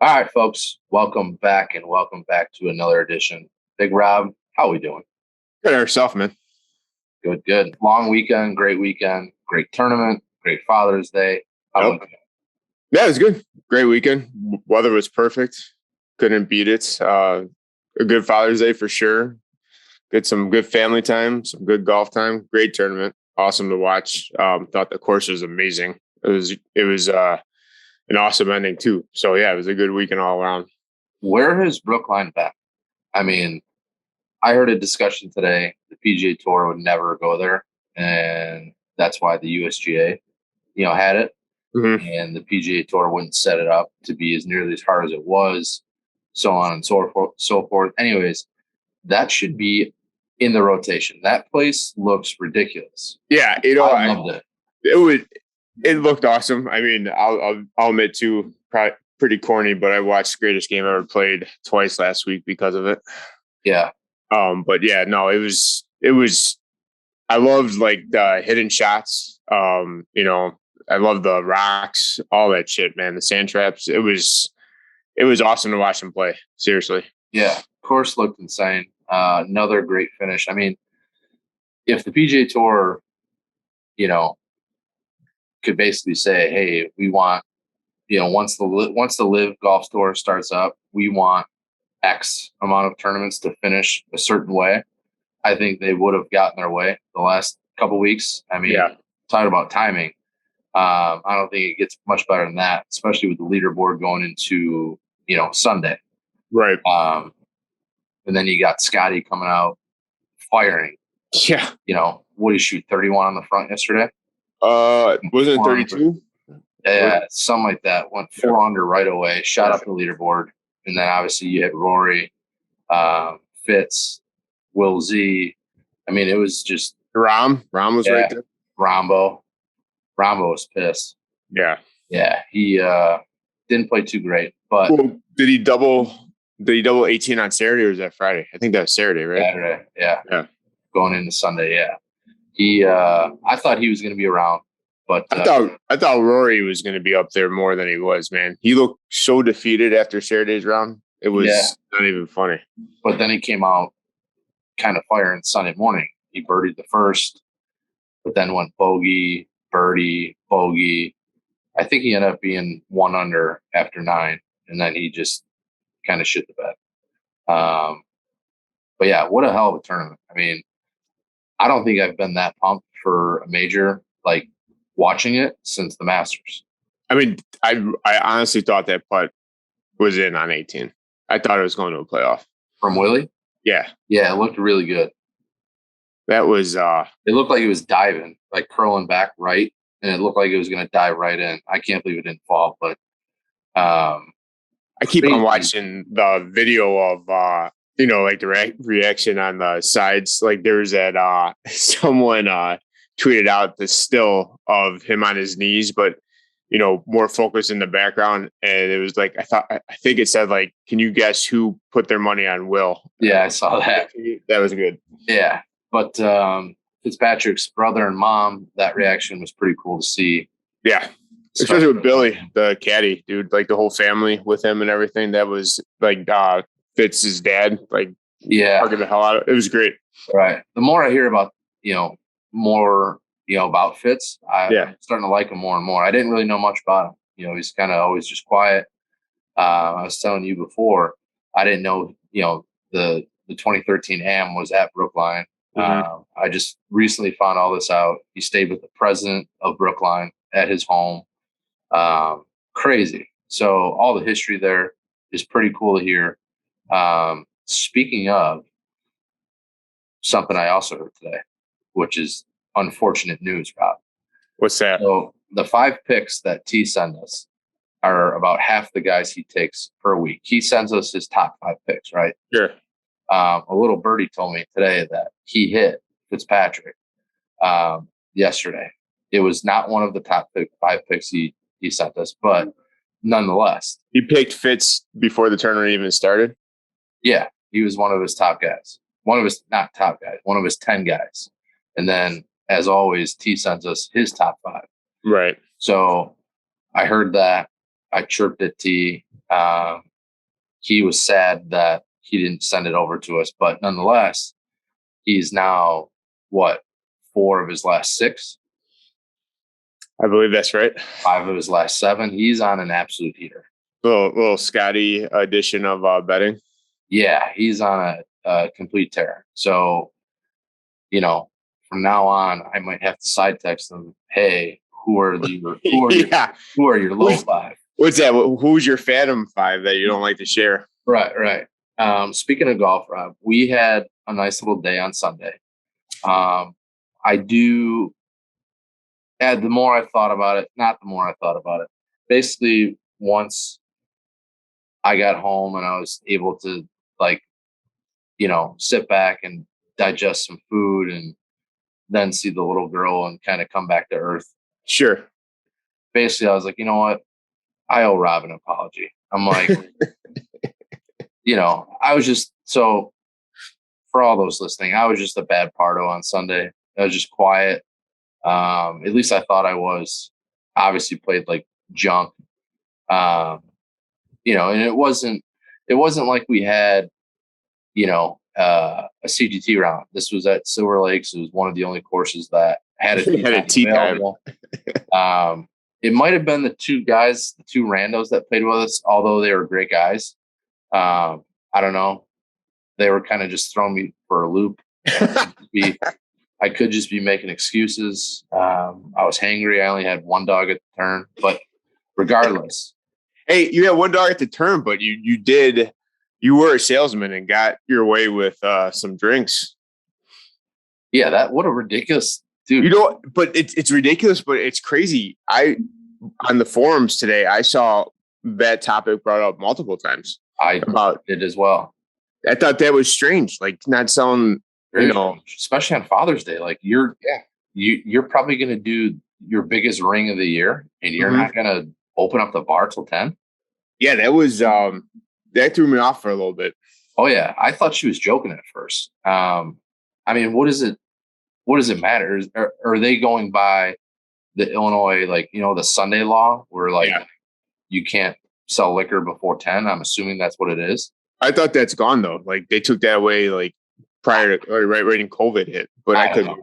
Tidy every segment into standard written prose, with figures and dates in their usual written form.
All right, folks, welcome back and welcome back to another edition. Big Rob, how we doing? Good yourself, man. Good, good. Long weekend, great tournament, great Father's Day. How Yep. about you? Yeah, it was good. Great weekend. Weather was perfect. Couldn't beat it. A good Father's Day for sure. Get some good family time, some good golf time. Great tournament. Awesome to watch. Thought the course was amazing. It was an awesome ending too. So yeah, it was a good weekend all around. Where has Brookline been? I mean, I heard a discussion today. The PGA Tour would never go there, and that's why the USGA, had it, Mhm. and the PGA Tour wouldn't set it up to be as nearly as hard as it was, so on and so forth. Anyways, that should be in the rotation. That place looks ridiculous. Yeah, I loved it. it would it looked awesome. I mean, I'll admit too, probably pretty corny, but I watched Greatest Game Ever Played twice last week because of it. Yeah. But yeah, no, it was I loved like the hidden shots. I love the rocks, all that shit, man. The sand traps. It was awesome to watch them play. Seriously. Yeah. Course looked insane. Another great finish. I mean, if the PGA Tour, you know, could basically say, "Hey, we want, once the Live Golf Tour starts up, we want X amount of tournaments to finish a certain way." I think they would have gotten their way the last couple weeks. I mean, Yeah. talking about timing, I don't think it gets much better than that, especially with the leaderboard going into Sunday. Right. And then you got Scotty coming out firing. Yeah. What did he shoot? 31 on the front yesterday. Wasn't it 32? Yeah, something like that. Went four under right away. Shot up the leaderboard, and then obviously you had Rory, Fitz, Will Z. I mean, it was just Rom was right there. Rombo. Rombo was pissed. Yeah. Yeah, he didn't play too great, but Well, did he double 18 on Saturday or was that Friday? I think that was Saturday, right? Saturday, yeah, Yeah. going into Sunday, yeah. He, I thought he was going to be around, but I thought Rory was going to be up there more than he was, man. He looked so defeated after Saturday's round. It was not even funny. But then he came out kind of firing Sunday morning. He birdied the first, but then went bogey, birdie, bogey. I think he ended up being one under after 9, and then he just kind of shit the bed. But yeah, what a hell of a tournament. I mean, I don't think I've been that pumped for a major, like watching it, since the Masters. I mean, I honestly thought that putt was in on 18. I thought it was going to a playoff. From Willie? Yeah. Yeah, it looked really good. That was It looked like he was diving, like curling back right, and it looked like it was going to dive right in. I can't believe it didn't fall, but I keep on watching the video of like the reaction on the sides. Like there's that someone tweeted out the still of him on his knees, but more focused in the background. And it was like, I think it said like, can you guess who put their money on Will? Yeah, I saw that. That was good. Yeah. But Fitzpatrick's brother and mom, that reaction was pretty cool to see. Yeah. Especially with Billy, the caddy, dude, like the whole family with him and everything. That was like Fitz's dad, like hugging the hell out of it. It was great. Right. The more I hear about, more, about Fitz, I'm starting to like him more and more. I didn't really know much about him. He's kind of always just quiet. I was telling you before, I didn't know, the 2013 Am was at Brookline. I just recently found all this out. He stayed with the president of Brookline at his home. Crazy. So all the history there is pretty cool to hear. Speaking of something I also heard today, which is unfortunate news, Rob. What's that? So the 5 picks that T sends us are about half the guys he takes per week. He sends us his top 5 picks, right? Sure. A little birdie told me today that he hit Fitzpatrick yesterday. It was not one of the top 5 picks he sent us, but nonetheless. He picked Fitz before the tournament even started? Yeah, he was one of his top guys. One of his, not top guys, one of his 10 guys. And then, as always, T sends us his top 5. Right. So I heard that. I chirped at T. He was sad that he didn't send it over to us, but nonetheless, he's now 4 of his last 6. I believe that's right. 5 of his last 7. He's on an absolute heater. Little Scotty edition of betting. Yeah, he's on a complete tear. So, from now on, I might have to side text them. Hey, who are your low 5? What's that? Who's your Phantom 5 that you don't like to share? Right. Speaking of golf, Rob, we had a nice little day on Sunday. The more I thought about it, basically once I got home and I was able to sit back and digest some food and then see the little girl and kind of come back to earth. Sure. Basically, I was like, you know what? I owe Rob an apology. I'm like, I was just, so for all those listening, I was just a bad pardo on Sunday. I was just quiet. At least I thought I was. Obviously played like junk. And it wasn't like we had, a CGT round. This was at Silver Lakes. It was one of the only courses that had a tee time available. It might have been the 2 randos that played with us, although they were great guys. I don't know. They were kind of just throwing me for a loop. I could just be making excuses. I was hangry. I only had 1 dog at the turn, but regardless. Hey, you had 1 dog at the turn, but you were a salesman and got your way with some drinks. Yeah, what a ridiculous dude. But it's ridiculous, but it's crazy. On the forums today, I saw that topic brought up multiple times. I did as well. I thought that was strange, like not selling, strange, especially on Father's Day. Like you're probably going to do your biggest ring of the year, and you're not going to open up the bar till 10. Yeah, that was that threw me off for a little bit. Oh yeah, I thought she was joking at first. I mean, what does it matter? Are they going by the Illinois, the Sunday law where you can't sell liquor before 10? I'm assuming that's what it is. I thought that's gone though. Like they took that away prior to right in COVID hit. But I couldn't.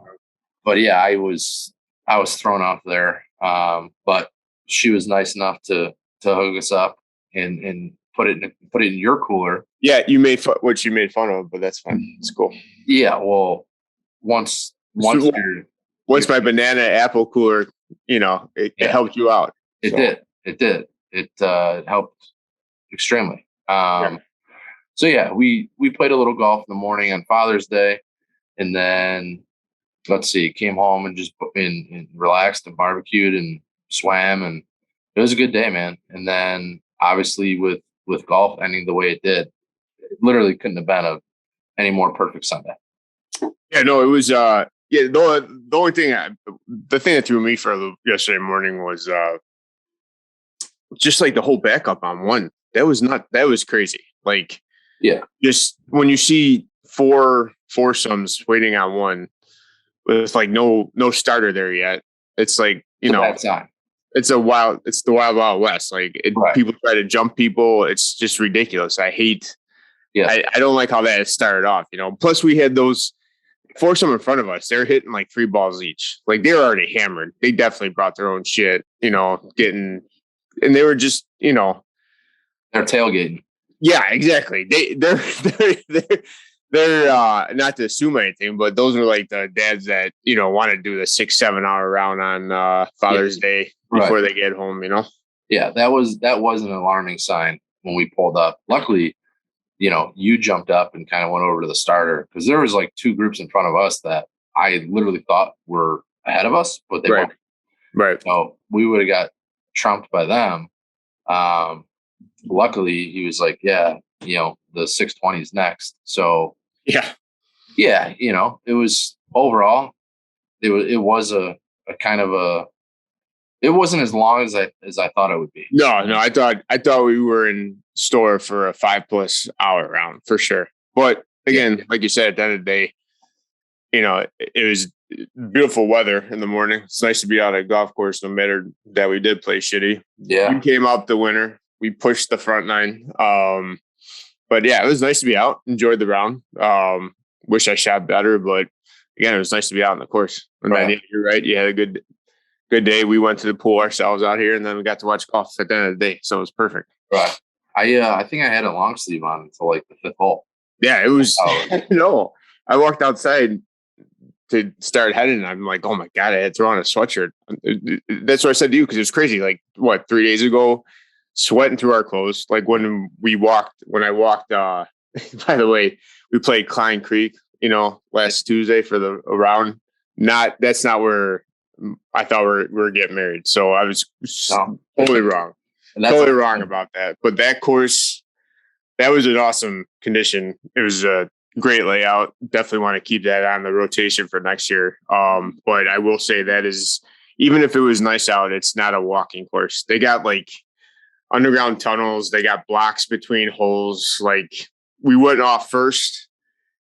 But yeah, I was thrown off there. But she was nice enough to hook us up and put it in your cooler. Yeah, you made what you made fun of, but that's fine. It's cool. Yeah, well, once my banana apple cooler, it helped you out. It did. It helped extremely. So yeah, we played a little golf in the morning on Father's Day, and then came home and just and relaxed and barbecued and swam, and it was a good day, man. And then obviously with golf ending the way it did, it literally couldn't have been any more perfect Sunday. Yeah, no, it was the only thing the thing that threw me for a loop yesterday morning was just like the whole backup on 1. That was crazy. Like, yeah, just when you see 4 foursomes waiting on 1 with no starter there yet, it's like, that's on. It's the wild west. Like people try to jump people. It's just ridiculous. I hate. Yeah, I don't like how that started off. Plus we had those foursome in front of us. They're hitting like 3 balls each. Like they were already hammered. They definitely brought their own shit. And they were just they're tailgating. Yeah, exactly. They're not to assume anything, but those are like the dads that want to do the 6-7 hour round on Father's Day before they get home. Yeah, that was an alarming sign when we pulled up. Luckily, you jumped up and kind of went over to the starter, because there was like 2 groups in front of us that I literally thought were ahead of us, but they weren't. Right. So we would have got trumped by them. Luckily, he was like, yeah, the 620 is next. So yeah, it was overall, it was a kind of it wasn't as long as I thought it would be. No, I thought we were in store for a 5+ hour round for sure. But again, like you said, at the end of the day, it was beautiful weather in the morning. It's nice to be out at a golf course, no matter that we did play shitty. Yeah, we came out the winner. We pushed the front nine. But yeah, it was nice to be out. Enjoyed the round. Wish I shot better, but again, it was nice to be out on the course. And then you're right. You had a good day. We went to the pool ourselves out here, and then we got to watch golf at the end of the day. So it was perfect. Right. I think I had a long sleeve on until like the 5th hole. Yeah, it was. No, I walked outside to start heading, and I'm like, oh my God, I had to throw on a sweatshirt. That's what I said to you, because it was crazy. Like, what, 3 days ago, sweating through our clothes. Like when I walked, by the way, we played Klein Creek, last Tuesday for the round. That's not where I thought we were getting married. So I was totally wrong. Totally wrong about that. But that course, that was an awesome condition. It was a great layout. Definitely want to keep that on the rotation for next year. But I will say that is, even if it was nice out, it's not a walking course. They got like underground tunnels. They got blocks between holes. Like, we went off first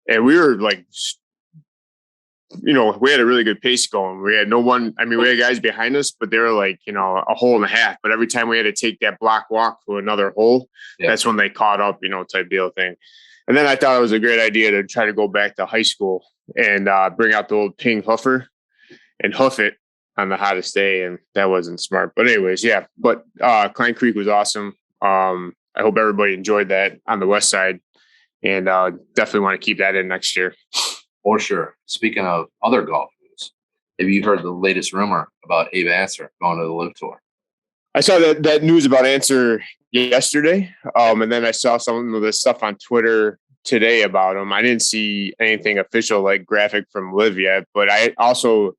and we were like, we had a really good pace going. We had we had guys behind us, but they were like, a hole and a half. But every time we had to take that block walk to another hole, that's when they caught up, type deal thing. And then I thought it was a great idea to try to go back to high school and bring out the old ping hoofer and hoof it on the hottest day. And that wasn't smart. But anyways, yeah. But Klein Creek was awesome. I hope everybody enjoyed that on the west side. And definitely want to keep that in next year. For sure. Speaking of other golf news, have you heard the latest rumor about Abe Answer going to the LIV Tour? I saw that news about Answer yesterday, and then I saw some of the stuff on Twitter today about him. I didn't see anything official like graphic from LIV yet, but I also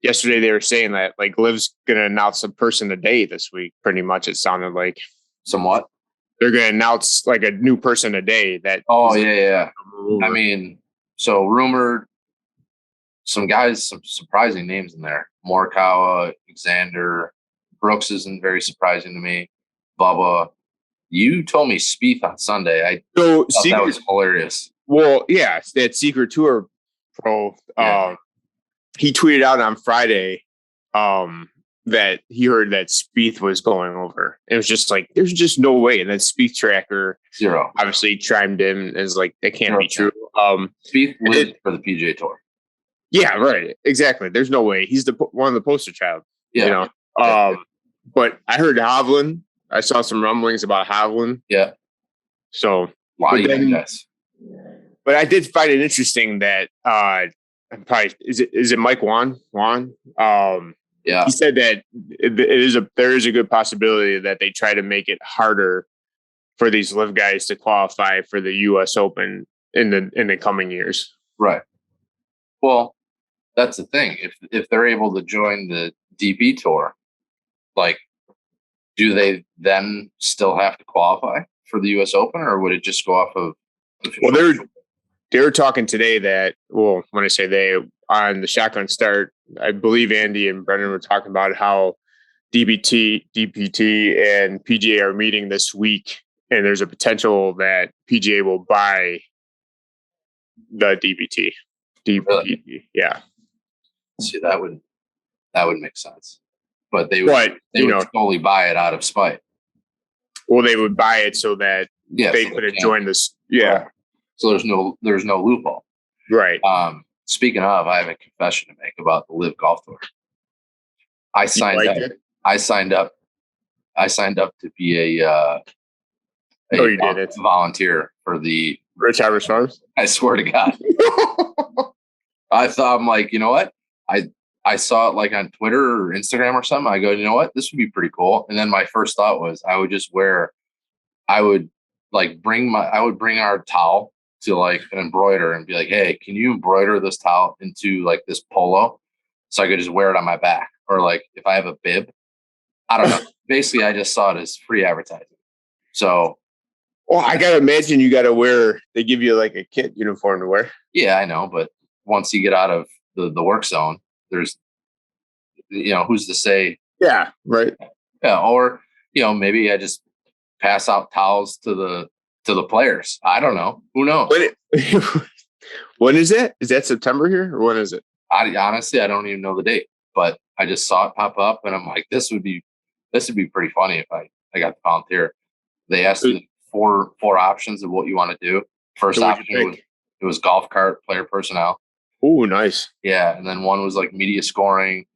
yesterday they were saying that like LIV's going to announce a person a day this week. Pretty much, it sounded like. Somewhat. They're going to announce like a new person a day. That. Oh yeah. I mean. So rumored, some guys, some surprising names in there. Morikawa, Alexander, Brooks isn't very surprising to me. Bubba, you told me Spieth on Sunday. I thought that was hilarious. Well, yeah, that Secret Tour pro. He tweeted out on Friday that he heard that Spieth was going over. It was just like, there's just no way. And then Spieth Tracker Zero obviously chimed in as like, that can't be true. Spieth lived for the PGA Tour. Yeah, right. Exactly. There's no way. He's one of the poster child. Yeah. But I heard Hovland. I saw some rumblings about Hovland. Yeah. So, but I did find it interesting that is it Mike Wan? Yeah. He said that there is a good possibility that they try to make it harder for these LIV guys to qualify for the US Open in the coming years. Right. Well, that's the thing. If they're able to join the DP Tour, like, do they then still have to qualify for the US Open, or would it just go off of? Well, they were talking today that, well, when I say they, on the Shotgun Start, I believe Andy and Brendan were talking about how DPT and PGA are meeting this week, and there's a potential that PGA will buy the DPT. Really? Yeah. See, that would make sense, but they would totally buy it out of spite. Well, they would buy it so that they could have joined this. Yeah. Right. So there's no loophole. Right. Speaking of, I have a confession to make about the LIV Golf Tour. I signed up to be a volunteer for the Rich Harvest Farms. I swear to God. I thought, I'm like, you know what? I saw it like on Twitter or Instagram or something. I go, you know what? This would be pretty cool. And then my first thought was I would bring our towel to like an embroider and be like, hey, can you embroider this towel into like this polo so I could just wear it on my back? Or like if I have a bib, I don't know. Basically, I just saw it as free advertising. So, well, I gotta imagine you gotta wear. They give you like a kit uniform to wear. Yeah, I know, but once you get out of the work zone, there's, who's to say? Yeah, right. Yeah, or maybe I just pass out towels to the players. I don't know. Who knows? When is it? Is that September here, or when is it? Honestly, I don't even know the date, but I just saw it pop up, and I'm like, this would be pretty funny if I got to volunteer. They asked you four options of what you want to do. First option was golf cart, player personnel. Oh, nice. Yeah, and then one was like media scoring.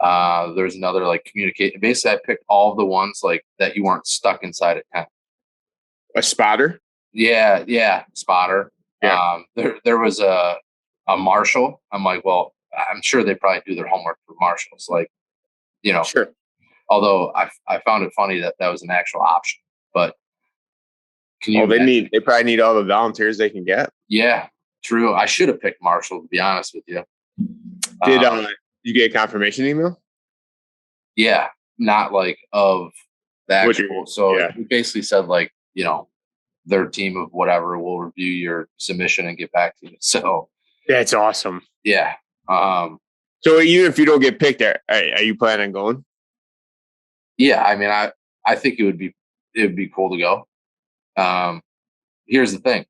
There's another like communicate. Basically, I picked all of the ones like that you weren't stuck inside a tent. A spotter? Yeah, spotter. Yeah. There was a marshal. I'm like, well, I'm sure they probably do their homework for marshals, like, you know. Sure. Although I found it funny that was an actual option, but can you? They probably need all the volunteers they can get. Yeah, true. I should have picked marshal, to be honest with you. Did you get a confirmation email? Yeah, not like of the actual. So it basically said like, you know, their team of whatever will review your submission and get back to you. So that's awesome. Yeah. So even if you don't get picked, are you planning on going? Yeah, I mean, I think it would be cool to go. Here's the thing.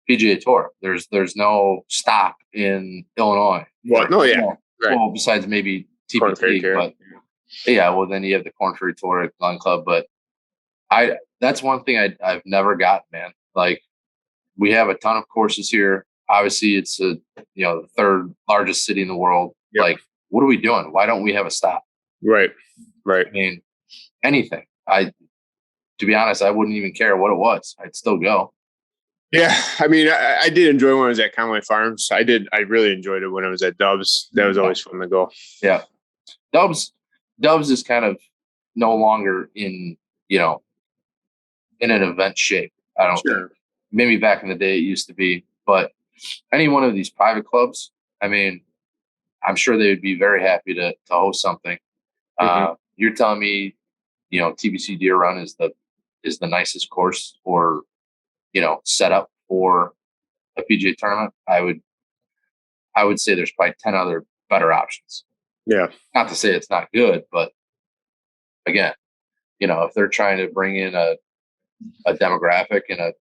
PGA Tour. There's no stop in Illinois. Well, no, yeah. Right. Well, besides maybe TPT, but yeah, well then you have the Corn Ferry Tour at Gun Club, but that's one thing I've never gotten, man. Like, we have a ton of courses here. Obviously, it's the third largest city in the world. Yep. Like, what are we doing? Why don't we have a stop? Right. I mean, anything. To be honest, I wouldn't even care what it was. I'd still go. Yeah, I mean, I did enjoy when I was at Conway Farms. I really enjoyed it when I was at Dubs. That was always fun to go. Yeah, Dubs is kind of no longer in an event shape. I don't think. Maybe back in the day it used to be, but any one of these private clubs, I mean, I'm sure they would be very happy to host something. Mm-hmm. You're telling me, TBC Deer Run is the nicest course or set up for a PGA tournament? I would say there's probably 10 other better options. Yeah. Not to say it's not good, but again, if they're trying to bring in a demographic in a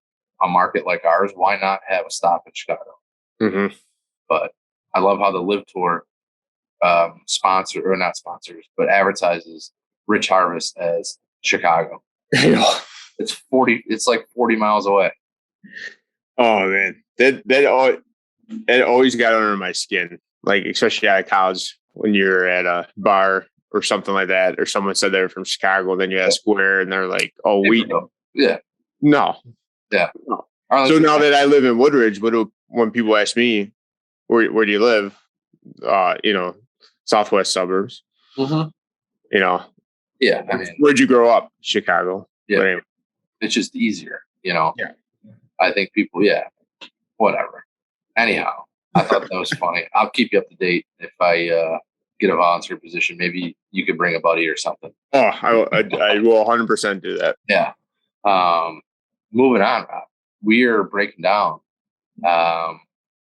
market like ours, why not have a stop in Chicago? Mm-hmm. But I love how the LIV Tour but advertises Rich Harvest as Chicago. It's like 40 miles away. Oh man, that always got under my skin. Like, especially out of college, when you're at a bar or something like that, or someone said they're from Chicago, then you ask where, and they're like, "Oh, yeah, no, yeah." No. So now that I live in Woodridge, when people ask me where do you live, southwest suburbs, mm-hmm. Yeah, I mean, where'd you grow up? Chicago. Yeah, anyway. It's just easier, Yeah. I think people, whatever. Anyhow, I thought that was funny. I'll keep you up to date if I get a volunteer position. Maybe you could bring a buddy or something. Oh, I will 100% do that. Yeah. Moving on, Rob. We are breaking down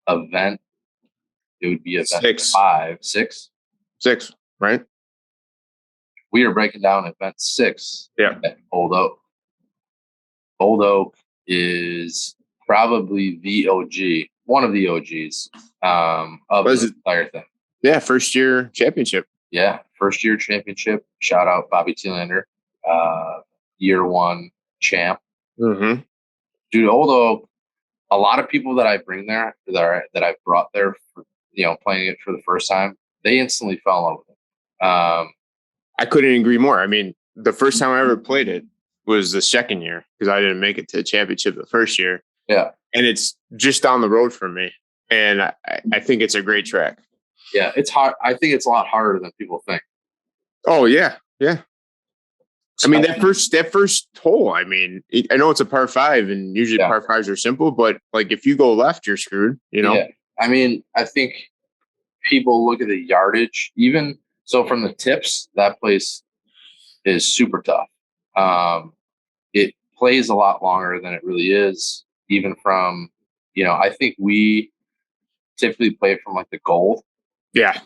event. It would be event 6, right? We are breaking down event 6 at Old Oak. Old Oak is probably the OG, one of the OGs of the entire thing. Yeah, first year championship. Yeah, first year championship. Shout out Bobby Thielander, year 1 champ. Mm-hmm. Dude, Old Oak, a lot of people that I bring there that I've brought there for, playing it for the first time, they instantly fell in love with it. I couldn't agree more. I mean, the first time I ever played it was the second year because I didn't make it to the championship the first year. Yeah. And it's just down the road from me. And I think it's a great track. Yeah, it's hard. I think it's a lot harder than people think. Oh, yeah. Yeah. I mean, that first hole, I mean, I know it's a par 5 and usually par 5s are simple, but like if you go left, you're screwed, Yeah. I mean, I think people look at the yardage, even so from the tips, that place is super tough. It plays a lot longer than it really is, even from, I think we typically play from like the gold. Yeah.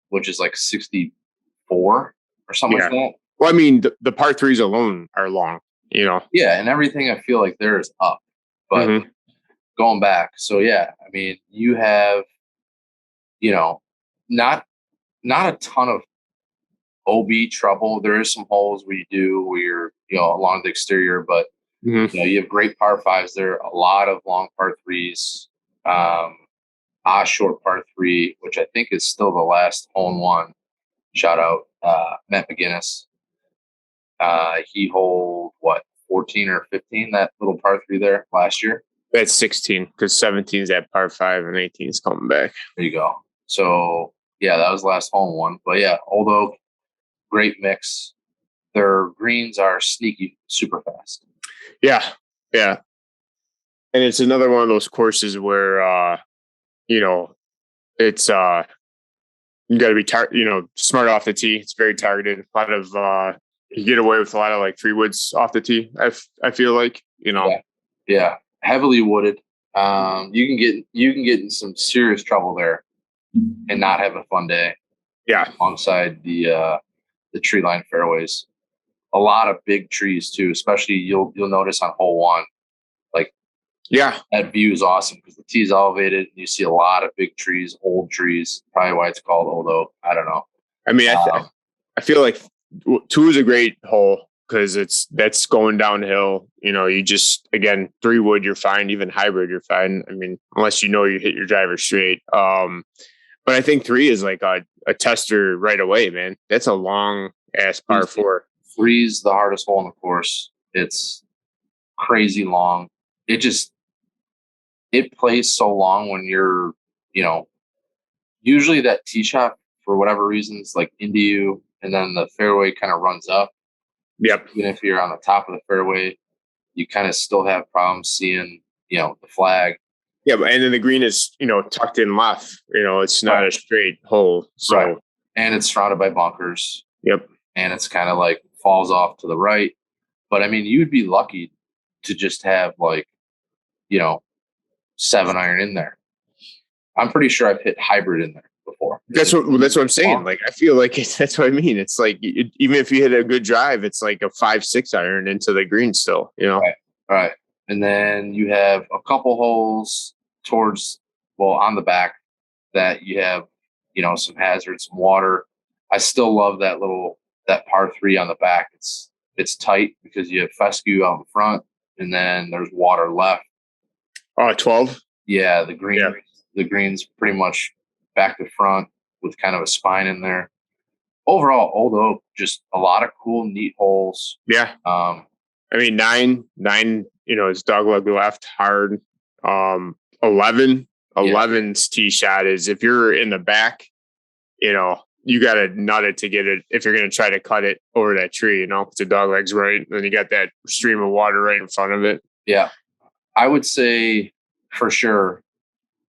Which is like 64 or something like that. Well, I mean, the par 3s alone are long, Yeah, and everything I feel like there is up. But going back, so yeah, I mean, you have, not a ton of OB trouble. There is some holes where you're along the exterior, but you have great par fives there, a lot of long par threes, a short par three, which I think is still the last hole-in-one. Shout out Matt McGinnis. He holed 14 or 15, that little par three there last year. That's 16 because 17 is at par 5 and 18 is coming back. There you go. So yeah, that was last hole-in-one. But yeah, Old Oak, great mix. Their greens are sneaky, super fast. Yeah, yeah. And it's another one of those courses where it's you got to be smart off the tee. It's very targeted. A lot of you get away with a lot of like 3-woods off the tee. I feel like yeah, heavily wooded. You can get in some serious trouble there and not have a fun day. Yeah, alongside the tree line fairways, a lot of big trees too. Especially you'll notice on hole 1, like that view is awesome because the tee is elevated. And you see a lot of big trees, old trees. Probably why it's called Old Oak. I don't know. I mean, I feel like 2 is a great hole because that's going downhill. You just, again, 3-wood, you're fine. Even hybrid, you're fine. I mean, unless you hit your driver straight. But I think 3 is like a tester right away, man. That's a long ass par 4. 3 is the hardest hole in the course. It's crazy long. It plays so long when you're, usually that tee shot for whatever reasons, like into you, and then the fairway kind of runs up. Yep. Even if you're on the top of the fairway, you kind of still have problems seeing, the flag. Yeah, and then the green is, tucked in left. It's not a straight hole. So and it's surrounded by bunkers. Yep. And it's kind of like falls off to the right. But I mean, you'd be lucky to just have 7-iron in there. I'm pretty sure I've hit hybrid in there before. That's what I'm saying. Like, I feel like that's what I mean. It's like, even if you hit a good drive, it's like a 5-6 iron into the green still, Right. And then you have a couple holes on the back that you have, some hazards, some water. I still love that par 3 on the back. It's tight because you have fescue out in front and then there's water left. 12. Yeah. The green's pretty much back to front with kind of a spine in there. Overall, Old Oak, just a lot of cool, neat holes. Yeah. I mean, 9, is dogleg left hard. 11's tee shot is if you're in the back, you got to nut it to get it. If you're going to try to cut it over that tree, it's a dogleg's right. Then you got that stream of water right in front of it. Yeah. I would say for sure,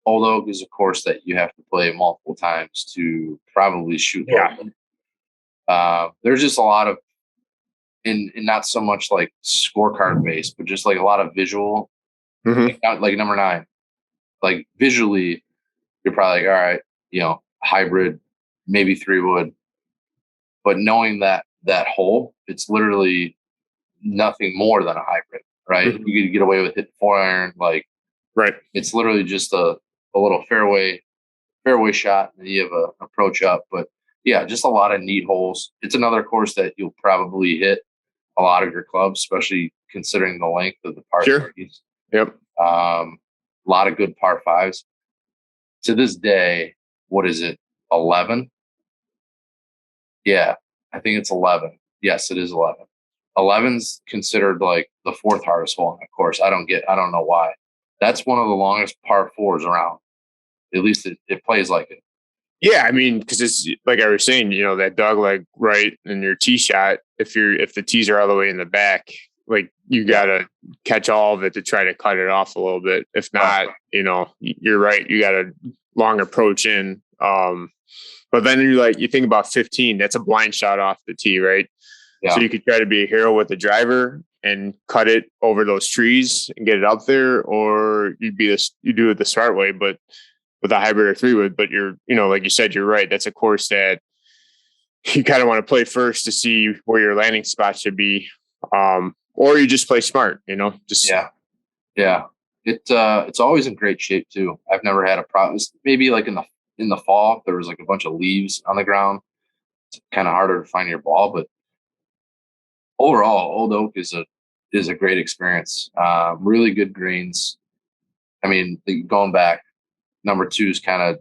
Old Oak is a course that you have to play multiple times to probably shoot. Yeah. There's just a lot of, and not so much like scorecard based, but just like a lot of visual, like number 9, like visually, you're probably like, all right, hybrid, maybe 3-wood, but knowing that hole, it's literally nothing more than a hybrid, right? You could get away with hitting 4-iron, right. It's literally just a little fairway shot, and you have a approach up. But yeah, just a lot of neat holes. It's another course that you'll probably hit a lot of your clubs, especially considering the length of the par 3s. Yep. A lot of good par 5s. To this day, what is it? 11? Yeah, I think it's 11. Yes, it is 11. 11's considered like the 4th hardest hole on the course. I don't know why. That's one of the longest par 4s around. At least it plays like it. Yeah, I mean, because it's like I was saying, that dogleg right and your tee shot. If the tees are all the way in the back, like you gotta catch all of it to try to cut it off a little bit. If not, you're right. You got a long approach in. But then you think about 15. That's a blind shot off the tee, right? Yeah. So you could try to be a hero with the driver and cut it over those trees and get it up there, or you do it the smart way, but with a hybrid or 3-wood. But you're, like you said, you're right. That's a course that you kind of want to play first to see where your landing spot should be, or you just play smart. Yeah. It's always in great shape too. I've never had a problem. Maybe like in the fall, if there was like a bunch of leaves on the ground, it's kind of harder to find your ball, but overall, Old Oak is a great experience. Really good greens. I mean, going back, number 2 is kind of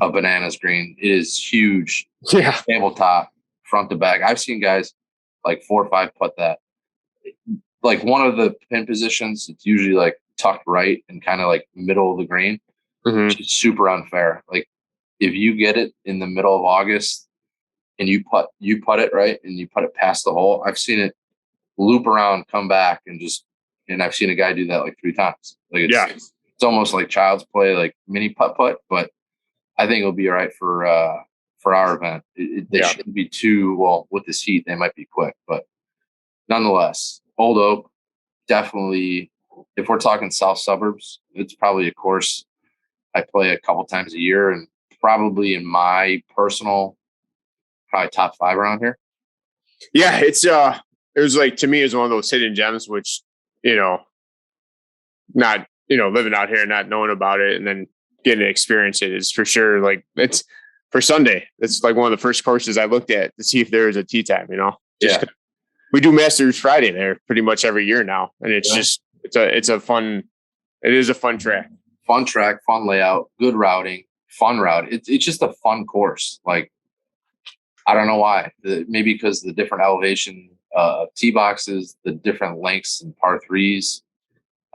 a bananas green. It is huge. Yeah. Tabletop, front to back. I've seen guys like 4 or 5 putt that. Like one of the pin positions, it's usually like tucked right and kind of like middle of the green, which is super unfair. Like if you get it in the middle of August and you putt it right and you putt it past the hole, I've seen it loop around, come back, and I've seen a guy do that like 3 times. Like it's almost like child's play, like mini putt, but I think it'll be all right for our event. They shouldn't be too, well, with this heat, they might be quick, but nonetheless, Old Oak, definitely, if we're talking south suburbs, it's probably a course I play a couple times a year, and probably in my personal, probably top 5 around here. Yeah, it was like, to me, it's one of those hidden gems, which, not, living out here, not knowing about it, and then getting to experience it is for sure. Like, it's for Sunday. It's like one of the first courses I looked at to see if there is a tee time, We do Masters Friday there pretty much every year now. And it's just, it is a fun track. Fun track, fun layout, good routing, fun route. It's just a fun course. Like, I don't know why. Maybe because the different elevation tee boxes, the different lengths and par 3s.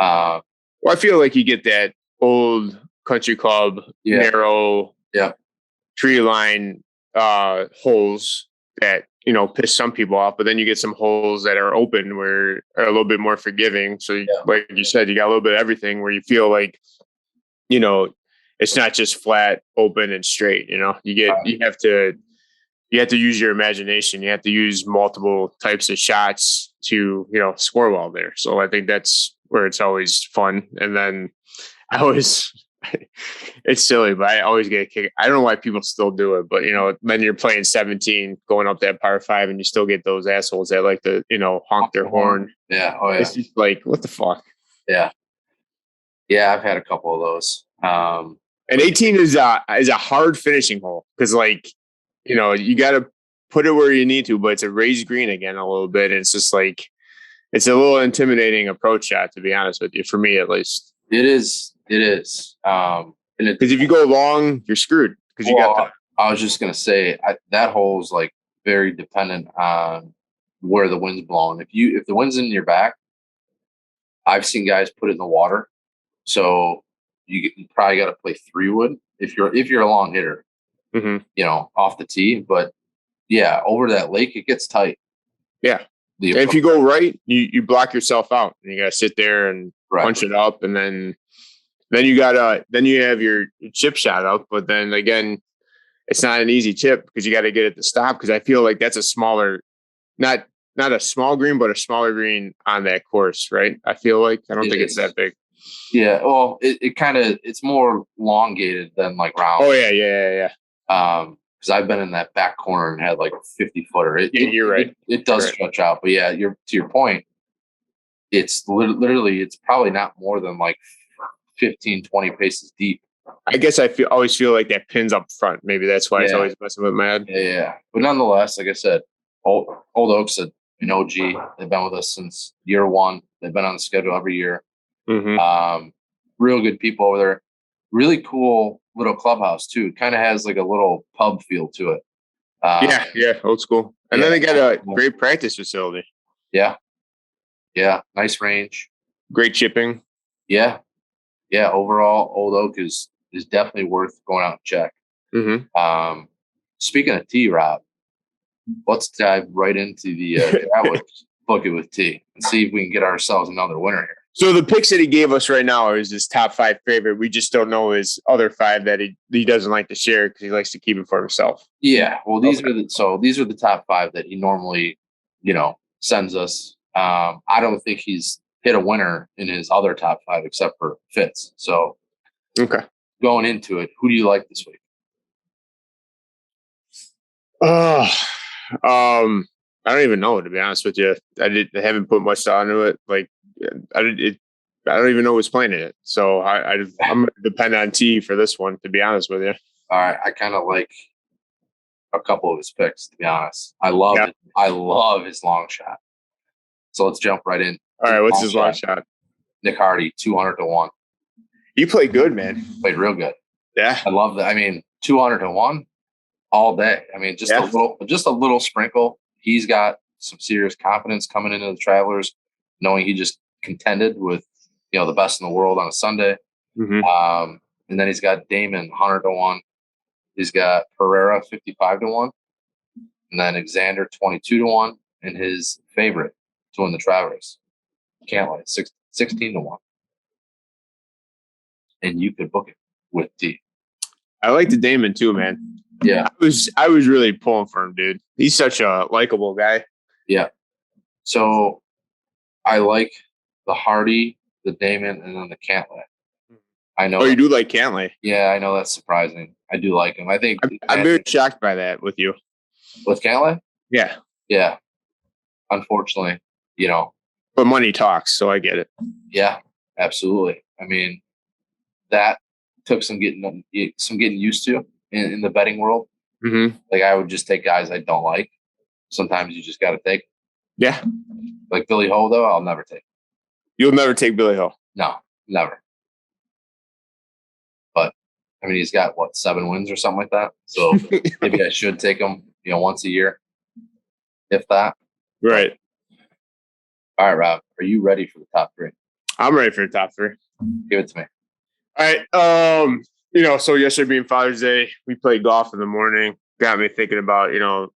Well, I feel like you get that old country club, narrow, tree line holes that, piss some people off, but then you get some holes that are open where are a little bit more forgiving. So like you said, you got a little bit of everything where you feel like, it's not just flat, open and straight, you have to use your imagination. You have to use multiple types of shots to, score well there. So I think that's where it's always fun. And then it's silly, but I always get a kick. I don't know why people still do it, but then you're playing 17, going up that par 5, and you still get those assholes that like to, honk their horn. Yeah. Oh yeah. It's just like, what the fuck? Yeah. Yeah. I've had a couple of those. And 18 is a hard finishing hole because, like, you got to put it where you need to, but it's a raised green again a little bit. And it's just like, it's a little intimidating approach shot, to be honest with you, for me at least. It is. Because if you go long, you're screwed. Because I was just gonna say that hole is like very dependent on where the wind's blowing. If the wind's in your back, I've seen guys put it in the water. So you probably got to play 3-wood if you're a long hitter, off the tee. But yeah, over that lake it gets tight. Yeah. And if you go right, you block yourself out, and you got to sit there and punch it up, and then you have your chip shot up. But then again, it's not an easy chip because you got to get it to stop. Because I feel like that's a smaller, not a small green, but a smaller green on that course, right? I feel like I don't think it's that big. Yeah, well, it's more elongated than like round. Oh yeah. Because I've been in that back corner and had like a 50-footer. You're right. It does stretch out, but yeah, to your point. It's literally, it's probably not more than like 15, 20 paces deep. I guess I always feel like that pins up front. Maybe that's why it's always messing with my head. Yeah. But nonetheless, like I said, Old Oak's an OG. They've been with us since year 1. They've been on the schedule every year. Real good people over there. Really cool little clubhouse too. It kind of has like a little pub feel to it. Yeah, old school. And then they got a great practice facility. Yeah, nice range. Great chipping. Yeah. Overall, Old Oak is definitely worth going out and check. Speaking of tea, Rob, let's dive right into the bucket with tea and see if we can get ourselves another winner here. So the picks that he gave us right now is his top 5 favorite. We just don't know his other 5 that he doesn't like to share because he likes to keep it for himself. Yeah, well, these are the top 5 that he normally, sends us. I don't think he's hit a winner in his other top 5 except for Fitz. So, going into it, who do you like this week? I don't even know, to be honest with you. I haven't put much thought into it. Like, I don't even know who's playing in it. So I'm going to depend on T for this one, to be honest with you. All right. I kind of like a couple of his picks, to be honest. I love his long shot. So let's jump right in. All right, what's his long shot? Nick Hardy, 200-1. He played good, man. Played real good. Yeah, I love that. I mean, 200-1 all day. I mean, just a little sprinkle. He's got some serious confidence coming into the Travelers, knowing he just contended with the best in the world on a Sunday. Mm-hmm. And then he's got Damon 100-1. He's got Pereira 55-1, and then Xander 22-1, and his favorite to win the Travelers, Cantlay 16-1. And you could book it with T. I like the Damon too, man. Yeah, I was really pulling for him, dude. He's such a likable guy. Yeah. So I like the Hardy, the Damon, and then the Cantlay. I know. Oh, you do like Cantlay? Yeah, I know that's surprising. I do like him. I think I'm very shocked by that with you. With Cantlay? Yeah. Yeah. Unfortunately, But money talks, so I get it. Yeah, absolutely. I mean, that took some getting used to in the betting world. Mm-hmm. Like I would just take guys I don't like. Sometimes you just got to take. Yeah. Like Billy Ho, though, I'll never take. You'll never take Billy Ho? No, never. But I mean, he's got 7 wins or something like that. So maybe I should take him, once a year, if that. Right. All right, Rob. Are you ready for the top 3? I'm ready for the top 3. Give it to me. All right. So yesterday being Father's Day, we played golf in the morning. Got me thinking about,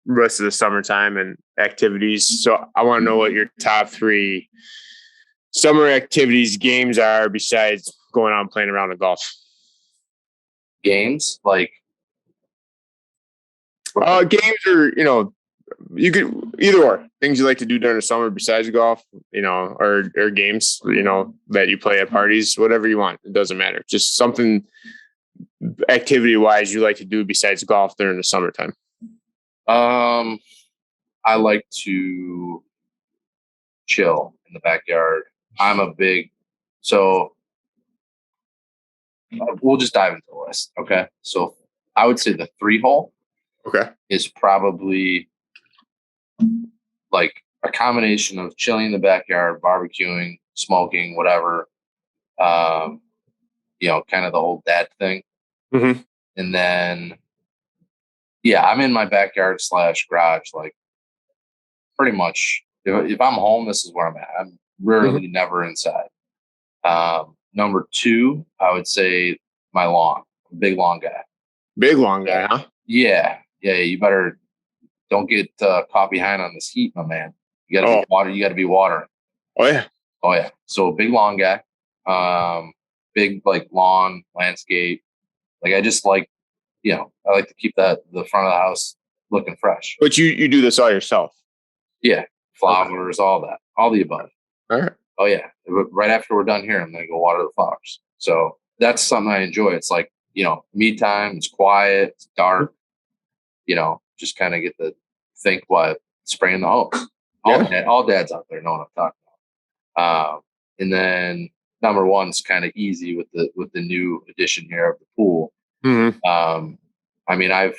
rest of the summertime and activities. So I want to know what your top 3 summer activities, games are besides going out and playing around the golf. Games? Like? Games are, you could either or things you like to do during the summer besides golf, or games, that you play at parties, whatever you want. It doesn't matter. Just something activity wise you like to do besides golf during the summertime. I like to chill in the backyard. I'm a big, so we'll just dive into the list. Okay. So I would say the 3-hole is probably like a combination of chilling in the backyard, barbecuing, smoking, whatever, kind of the whole dad thing. Mm-hmm. And then, I'm in my backyard / garage, like pretty much if I'm home, this is where I'm at. I'm rarely never inside. Number 2, I would say my lawn, big lawn guy. Big lawn guy, huh? Yeah. You better don't get caught behind on this heat, my man. You gotta be water. You gotta be watering. Oh yeah. So big lawn guy, big like lawn landscape. Like I just like, I like to keep the front of the house looking fresh. But you do this all yourself? Yeah, flowers, all that, all the above. All right. Oh yeah. Right after we're done here, I'm gonna go water the flowers. So that's something I enjoy. It's like me time. It's quiet. It's dark. Just kind of get to think while spraying the hose. All dads out there know what I'm talking about. And then number 1's kind of easy with the new addition here of the pool. Mm-hmm. I mean, like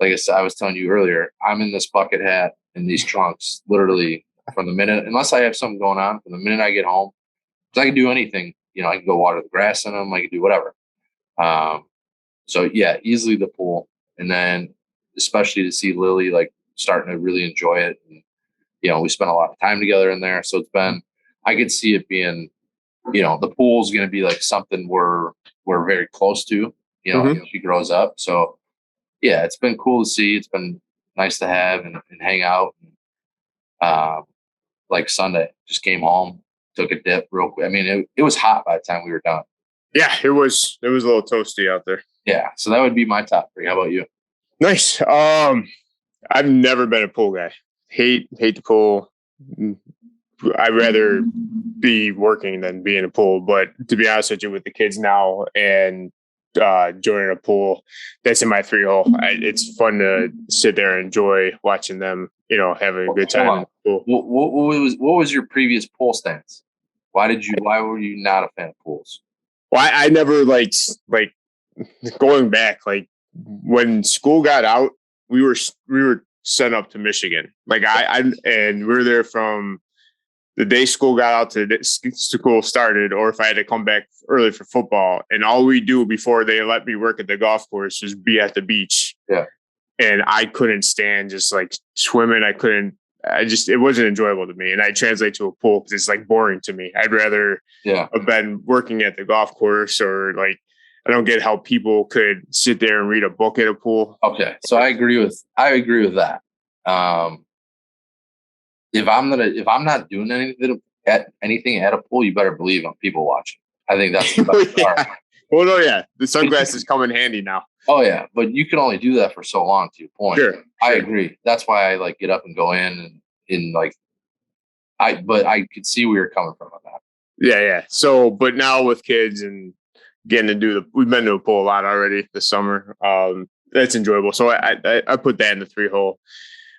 I said, I was telling you earlier, I'm in this bucket hat and these trunks literally from the minute, unless I have something going on, from the minute I get home, because I can do anything. I can go water the grass in them. I can do whatever. So yeah, easily the pool, and then especially to see Lily like starting to really enjoy it, and we spent a lot of time together in there. So I could see it being, the pool's going to be like something we're very close to, as she grows up. So yeah, it's been cool to see. It's been nice to have and hang out. Like Sunday, just came home, took a dip real quick. I mean, it was hot by the time we were done. Yeah, it was a little toasty out there. Yeah, so that would be my top 3. How about you? Nice. I've never been a pool guy. Hate the pool. I'd rather be working than be in a pool. But to be honest with you, with the kids now and joining a pool that's in my 3-hole, it's fun to sit there and enjoy watching them, having a good time in the pool. What was your previous pool stance? Why were you not a fan of pools? Well, I never liked, like, going back, like when school got out, we were sent up to Michigan. Like and we were there from the day school got out to school started, or if I had to come back early for football. And all we do before they let me work at the golf course was be at the beach. Yeah. And I couldn't stand just like swimming. It wasn't enjoyable to me. And I translate to a pool because it's like boring to me. I'd rather have been working at the golf course, or like, I don't get how people could sit there and read a book at a pool. Okay. So I agree with that. If I'm not doing anything at a pool, you better believe I'm people watching. I think that's the best part. Well, no, yeah. The sunglasses come in handy now. Oh yeah. But you can only do that for so long, to your point. Sure. I agree. That's why I like get up and go in but I could see where you're coming from on that. Yeah, yeah. So, but now with kids and getting to we've been to a pool a lot already this summer. That's enjoyable. So I put that in the 3-hole.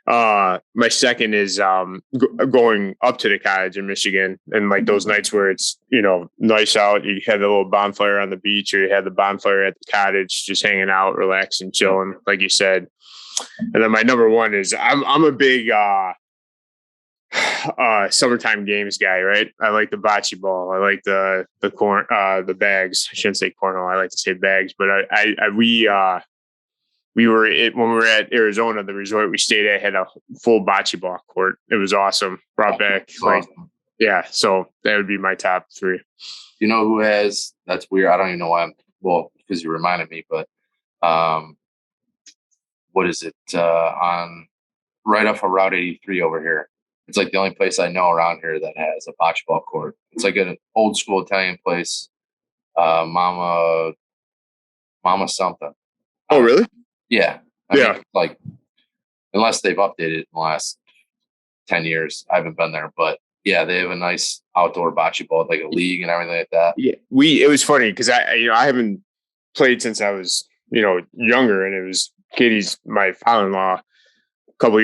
My second is going up to the cottage in Michigan, and like those nights where it's, nice out, you have the little bonfire on the beach, or you have the bonfire at the cottage, just hanging out, relaxing, chilling, like you said. And then my number one is I'm a big summertime games guy, right? I like the bocce ball. I like the bags. I shouldn't say cornhole. I like to say bags, but when we were at Arizona, the resort we stayed at had a full bocce ball court. It was awesome. Brought back awesome. So that would be my top 3. You know who has? That's weird. I don't even know why. Because you reminded me. But what is it on right off of Route 83 over here? It's like the only place I know around here that has a bocce ball court. It's like an old school Italian place. Mama something. Oh, really? Yeah. I mean, like, unless they've updated it in the last 10 years, I haven't been there. But yeah, they have a nice outdoor bocce ball, like a league and everything like that. Yeah, it was funny because I haven't played since I was younger, and it was Katie's, my father-in-law, a couple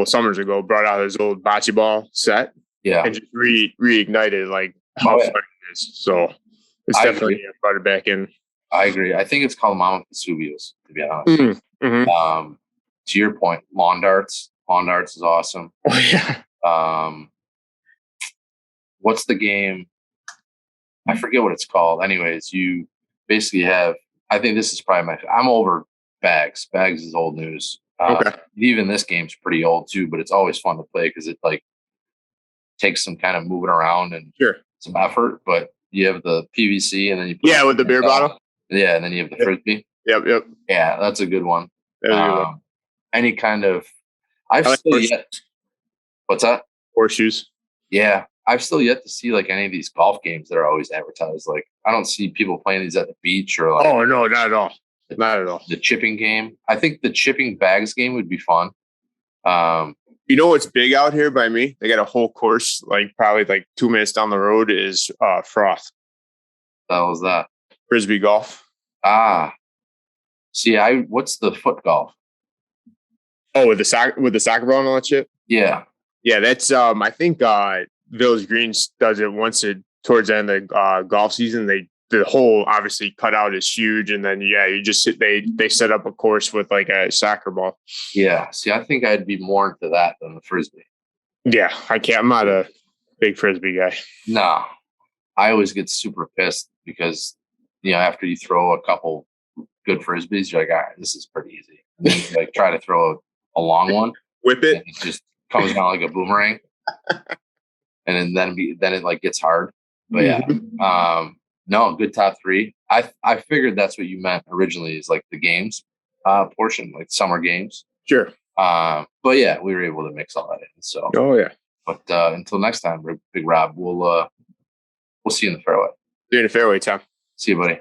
of summers ago, brought out his old bocce ball set. Yeah, and just reignited like how fun it is. So it's definitely brought it back in. I agree. I think it's called Mama Vesuvius, to be honest. Mm-hmm. To your point, lawn darts. Lawn darts is awesome. Oh, yeah. What's the game? I forget what it's called. Anyways, you basically have, I think this is probably I'm over bags. Bags is old news. Okay. Even this game's pretty old too, but it's always fun to play because it like takes some kind of moving around and some effort. But you have the PVC, and then you put with the beer bottle. Yeah, and then you have the frisbee. Yep. Yeah, that's a good one. Any kind of, what's that? Horseshoes. Yeah, I've still yet to see like any of these golf games that are always advertised. Like, I don't see people playing these at the beach or like. Oh no, not at all. Not at all. The chipping game. I think the chipping bags game would be fun. You know what's big out here by me? They got a whole course, like probably like 2 minutes down the road is froth. What was that? Frisbee golf. See, what's the foot golf? Oh, with the soccer ball and all that shit? Yeah. Yeah, that's I think Village Greens does it towards the end of the golf season. The hole obviously cut out is huge, and then you just they set up a course with like a soccer ball. Yeah. See, I think I'd be more into that than the frisbee. Yeah, I'm not a big frisbee guy. No. I always get super pissed because after you throw a couple good frisbees, you're like, all right, this is pretty easy. And then you like try to throw a long one, whip it, and it just comes down like a boomerang, and then it like gets hard. But yeah, no, good top 3. I figured that's what you meant originally, is like the games portion, like summer games. Sure. But yeah, we were able to mix all that in. So. Oh yeah. But until next time, Big Rob, we'll see you in the fairway. See you in the fairway, Tom. See you, buddy.